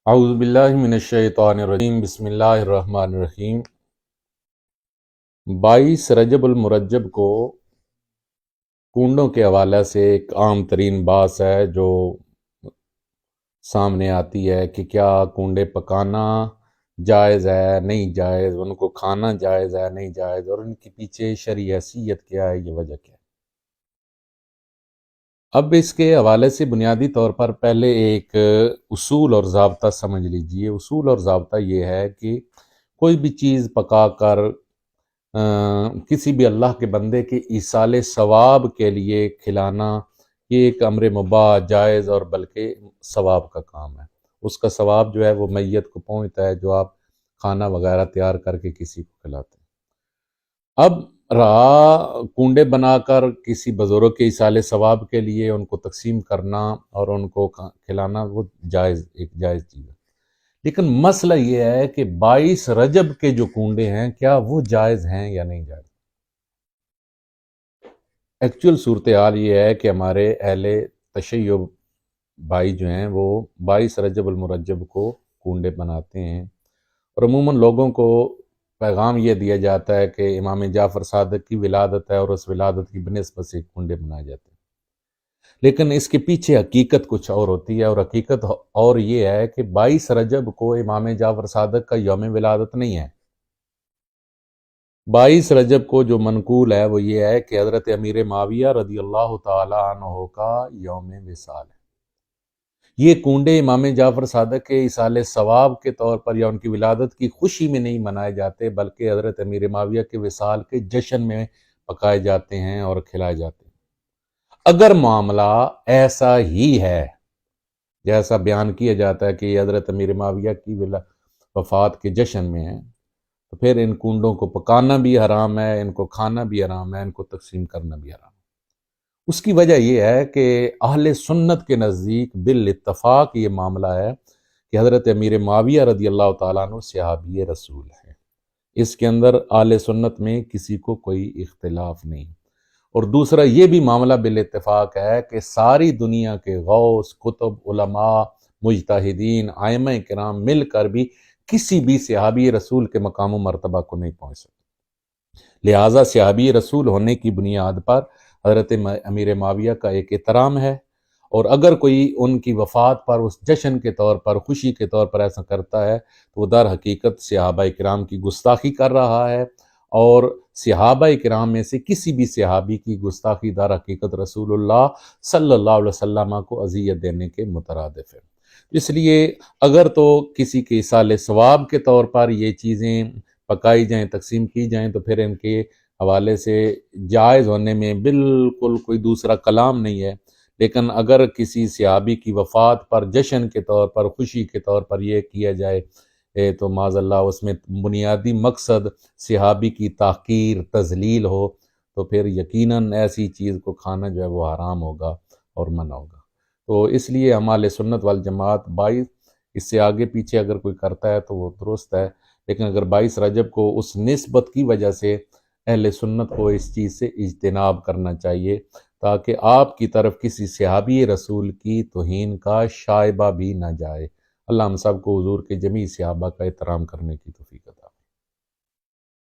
اعوذ باللہ من الشیطان الرجیم، بسم اللہ الرحمن الرحیم۔ 22 رجب المرجب کو کنڈوں کے حوالے سے ایک عام ترین بات ہے جو سامنے آتی ہے کہ کیا کنڈے پکانا جائز ہے نہیں جائز، ان کو کھانا جائز ہے نہیں جائز، اور ان کے پیچھے شرعی حیثیت کیا ہے، یہ وجہ کیا ہے۔ اب اس کے حوالے سے بنیادی طور پر پہلے ایک اصول اور ضابطہ سمجھ لیجئے۔ اصول اور ضابطہ یہ ہے کہ کوئی بھی چیز پکا کر کسی بھی اللہ کے بندے کے ایصال ثواب کے لیے کھلانا، یہ ایک امر مباح، جائز اور بلکہ ثواب کا کام ہے۔ اس کا ثواب جو ہے وہ میت کو پہنچتا ہے جو آپ کھانا وغیرہ تیار کر کے کسی کو کھلاتے ہیں۔ اب رہا کنڈے بنا کر کسی بزرگ کے ایصال ثواب کے لیے ان کو تقسیم کرنا اور ان کو کھلانا، وہ ایک جائز چیز ہے۔ لیکن مسئلہ یہ ہے کہ 22 رجب کے جو کنڈے ہیں کیا وہ جائز ہیں یا نہیں جائز۔ ایکچوئل صورتحال یہ ہے کہ ہمارے اہل تشیع بھائی جو ہیں وہ 22 رجب المرجب کو کنڈے بناتے ہیں، اور عموماً لوگوں کو پیغام یہ دیا جاتا ہے کہ امام جعفر صادق کی ولادت ہے اور اس ولادت کی بنسبت سے کنڈے بنائے جاتے ہیں۔ لیکن اس کے پیچھے حقیقت کچھ اور ہوتی ہے، اور حقیقت اور یہ ہے کہ 22 رجب کو امام جعفر صادق کا یوم ولادت نہیں ہے۔ 22 رجب کو جو منقول ہے وہ یہ ہے کہ حضرت امیر معاویہ رضی اللہ تعالی عنہ کا یوم وصال ہے۔ یہ کنڈے امام جعفر صادق کے ایصال ثواب کے طور پر یا ان کی ولادت کی خوشی میں نہیں منائے جاتے، بلکہ حضرت امیر معاویہ کے وصال کے جشن میں پکائے جاتے ہیں اور کھلائے جاتے ہیں۔ اگر معاملہ ایسا ہی ہے جیسا بیان کیا جاتا ہے کہ یہ حضرت امیر معاویہ کی وفات کے جشن میں ہے، تو پھر ان کنڈوں کو پکانا بھی حرام ہے، ان کو کھانا بھی حرام ہے، ان کو تقسیم کرنا بھی حرام ہے۔ اس کی وجہ یہ ہے کہ اہل سنت کے نزدیک بالاتفاق یہ معاملہ ہے کہ حضرت امیر معاویہ رضی اللہ تعالیٰ عنہ صحابی رسول ہیں۔ اس کے اندر اہل سنت میں کسی کو کوئی اختلاف نہیں۔ اور دوسرا یہ بھی معاملہ بالاتفاق ہے کہ ساری دنیا کے غوث، کتب، علماء، مجتہدین، ائمہ کرام مل کر بھی کسی بھی صحابی رسول کے مقام و مرتبہ کو نہیں پہنچ سکتے۔ لہٰذا صحابی رسول ہونے کی بنیاد پر حضرت امیر معاویہ کا ایک احترام ہے، اور اگر کوئی ان کی وفات پر اس جشن کے طور پر، خوشی کے طور پر ایسا کرتا ہے تو وہ در حقیقت صحابہ کرام کی گستاخی کر رہا ہے، اور صحابہ کرام میں سے کسی بھی صحابی کی گستاخی در حقیقت رسول اللہ صلی اللہ علیہ وسلم کو اذیت دینے کے مترادف ہے۔ اس لیے اگر تو کسی کے ایصال ثواب کے طور پر یہ چیزیں پکائی جائیں، تقسیم کی جائیں، تو پھر ان کے حوالے سے جائز ہونے میں بالکل کوئی دوسرا کلام نہیں ہے۔ لیکن اگر کسی صحابی کی وفات پر جشن کے طور پر، خوشی کے طور پر یہ کیا جائے تو معاذ اللہ اس میں بنیادی مقصد صحابی کی تحقیر، تذلیل ہو، تو پھر یقیناً ایسی چیز کو کھانا جو ہے وہ حرام ہوگا اور منع ہوگا۔ تو اس لیے ہم اہل سنت والجماعت 22 اس سے آگے پیچھے اگر کوئی کرتا ہے تو وہ درست ہے، لیکن اگر 22 رجب کو اس نسبت کی وجہ سے اہل سنت کو اس چیز سے اجتناب کرنا چاہیے، تاکہ آپ کی طرف کسی صحابی رسول کی توہین کا شائبہ بھی نہ جائے۔ اللہ ہم سب کو حضور کے جمیع صحابہ کا احترام کرنے کی توفیق عطا فرمائے۔